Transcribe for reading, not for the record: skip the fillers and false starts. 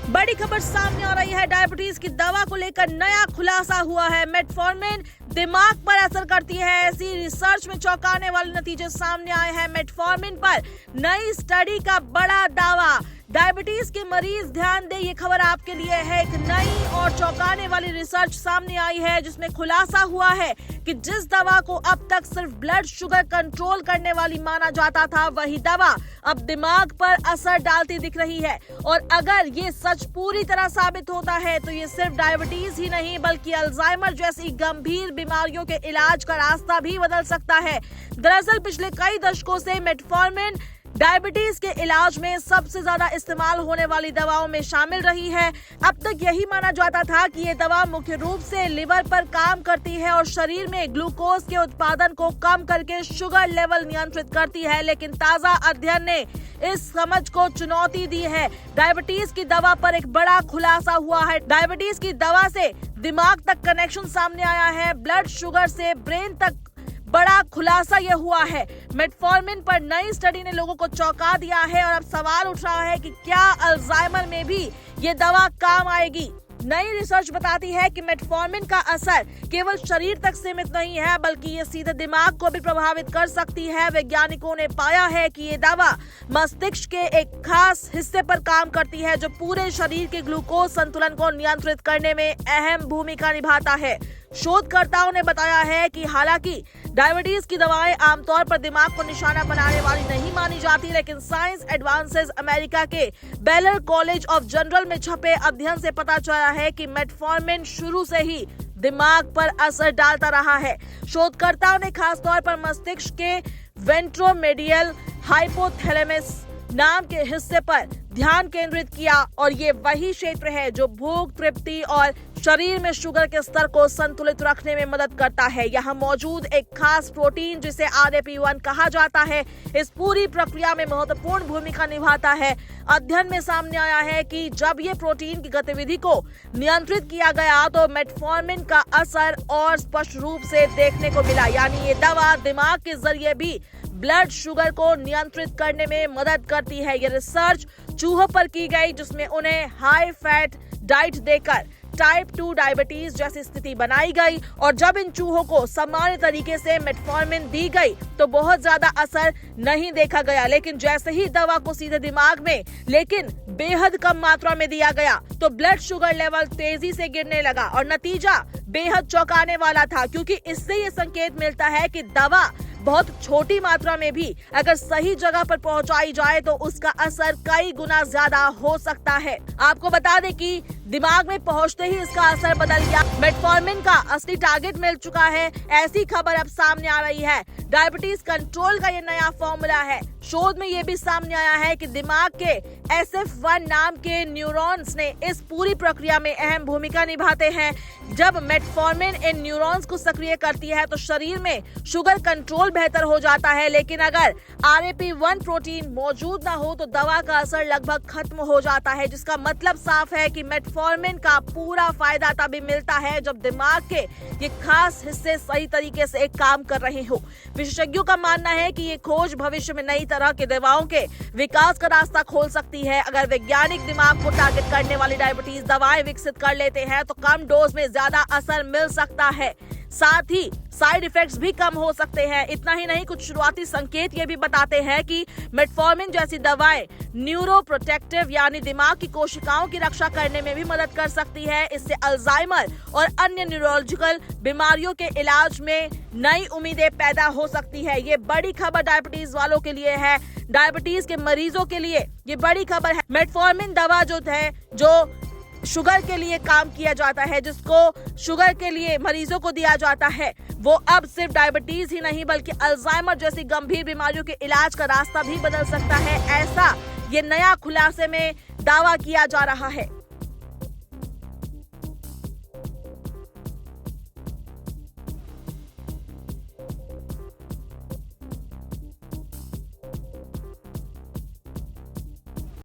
बड़ी खबर सामने आ रही है। डायबिटीज की दवा को लेकर नया खुलासा हुआ है। मेटफॉर्मिन दिमाग पर असर करती है, ऐसी रिसर्च में चौंकाने वाले नतीजे सामने आए हैं। मेटफॉर्मिन पर नई स्टडी का बड़ा दावा। डायबिटीज के मरीज ध्यान दें, ये खबर आपके लिए है। एक नई और चौंकाने वाली रिसर्च सामने आई है जिसमें खुलासा हुआ है कि जिस दवा को अब तक सिर्फ ब्लड शुगर कंट्रोल करने वाली माना जाता था, वही दवा अब दिमाग पर असर डालती दिख रही है। और अगर ये सच पूरी तरह साबित होता है तो ये सिर्फ डायबिटीज ही नहीं बल्कि अल्जाइमर जैसी गंभीर बीमारियों के इलाज का रास्ता भी बदल सकता है। दरअसल पिछले कई दशकों से मेटफॉर्मिन डायबिटीज के इलाज में सबसे ज्यादा इस्तेमाल होने वाली दवाओं में शामिल रही है। अब तक यही माना जाता था कि ये दवा मुख्य रूप से लिवर पर काम करती है और शरीर में ग्लूकोज के उत्पादन को कम करके शुगर लेवल नियंत्रित करती है, लेकिन ताजा अध्ययन ने इस समझ को चुनौती दी है। डायबिटीज की दवा पर एक बड़ा खुलासा हुआ है। डायबिटीज की दवा से दिमाग तक कनेक्शन सामने आया है। ब्लड शुगर से ब्रेन तक बड़ा खुलासा यह हुआ है। मेटफॉर्मिन पर नई स्टडी ने लोगों को चौंका दिया है और अब सवाल उठ रहा है कि क्या अल्जाइमर में भी ये दवा काम आएगी। नई रिसर्च बताती है कि मेटफॉर्मिन का असर केवल शरीर तक सीमित नहीं है बल्कि ये सीधे दिमाग को भी प्रभावित कर सकती है। वैज्ञानिकों ने पाया है कि ये दवा मस्तिष्क के एक खास हिस्से पर काम करती है जो पूरे शरीर के ग्लूकोज संतुलन को नियंत्रित करने में अहम भूमिका निभाता है। शोधकर्ताओं ने बताया है कि हालांकि डायबिटीज की दवाएं आमतौर पर दिमाग को निशाना बनाने वाली नहीं मानी जाती, लेकिन साइंस एडवांसेस अमेरिका के बेलर कॉलेज ऑफ जनरल में छपे अध्ययन से पता चला है कि मेटफॉर्मिन शुरू से ही दिमाग पर असर डालता रहा है। शोधकर्ताओं ने खासतौर पर मस्तिष्क के वेंट्रोमेडियल हाइपोथैलेमस नाम के हिस्से पर ध्यान केंद्रित किया और ये वही क्षेत्र है जो भूख, तृप्ति और शरीर में शुगर के स्तर को संतुलित रखने में मदद करता है। यहाँ मौजूद एक खास प्रोटीन जिसे RAP1 कहा जाता है, इस पूरी प्रक्रिया में महत्वपूर्ण भूमिका निभाता है। अध्ययन में सामने आया है कि जब ये प्रोटीन की गतिविधि को नियंत्रित किया गया तो मेटफॉर्मिन का असर और स्पष्ट रूप से देखने को मिला। यानी ये दवा दिमाग के जरिए भी ब्लड शुगर को नियंत्रित करने में मदद करती है। ये रिसर्च चूहों पर की गई जिसमें उन्हें हाई फैट डाइट देकर टाइप 2 डायबिटीज जैसी स्थिति बनाई गई और जब इन चूहों को सामान्य तरीके से मेटफॉर्मिन दी गई तो बहुत ज्यादा असर नहीं देखा गया, लेकिन जैसे ही दवा को सीधे दिमाग में लेकिन बेहद कम मात्रा में दिया गया तो ब्लड शुगर लेवल तेजी से गिरने लगा और नतीजा बेहद चौंकाने वाला था, क्योंकि इससे ये संकेत मिलता है कि दवा बहुत छोटी मात्रा में भी अगर सही जगह पर पहुंचाई जाए तो उसका असर कई गुना ज्यादा हो सकता है। आपको बता दें कि दिमाग में पहुंचते ही इसका असर बदल गया। मेटफॉर्मिन का असली टारगेट मिल चुका है, ऐसी खबर अब सामने आ रही है। डायबिटीज कंट्रोल का ये नया फॉर्मूला है। शोध में ये भी सामने आया है कि दिमाग के SF1 नाम के न्यूरॉन्स ने इस पूरी प्रक्रिया में अहम भूमिका निभाते हैं। जब मेटफॉर्मिन इन न्यूरॉन्स को सक्रिय करती है तो शरीर में शुगर कंट्रोल बेहतर हो जाता है, लेकिन अगर RAP1 प्रोटीन मौजूद ना हो तो दवा का असर लगभग खत्म हो जाता है, जिसका मतलब साफ है कि मेटफॉर्मिन का पूरा फायदा तभी मिलता है जब दिमाग के ये खास हिस्से सही तरीके से काम कर रहे हो। विशेषज्ञों का मानना है कि ये खोज भविष्य में नई तरह के दवाओं के विकास का रास्ता खोल सकती है। अगर वैज्ञानिक दिमाग को टारगेट करने वाली डायबिटीज दवाएं विकसित कर लेते हैं तो कम डोज में ज्यादा असर मिल सकता है, साथ ही साइड इफेक्ट्स भी कम हो सकते हैं। इतना ही नहीं, कुछ शुरुआती संकेत ये भी बताते हैं कि मेटफॉर्मिन जैसी दवाएं न्यूरोप्रोटेक्टिव यानी दिमाग की कोशिकाओं की रक्षा करने में भी मदद कर सकती है। इससे अल्जाइमर और अन्य न्यूरोलॉजिकल बीमारियों के इलाज में नई उम्मीदें पैदा हो सकती है। ये बड़ी खबर डायबिटीज वालों के लिए है, डायबिटीज के मरीजों के लिए ये बड़ी खबर है। मेटफॉर्मिन दवा जो है, जो शुगर के लिए काम किया जाता है, जिसको शुगर के लिए मरीजों को दिया जाता है, वो अब सिर्फ डायबिटीज ही नहीं बल्कि अल्जाइमर जैसी गंभीर बीमारियों के इलाज का रास्ता भी बदल सकता है। ऐसा ये नया खुलासे में दावा किया जा रहा है।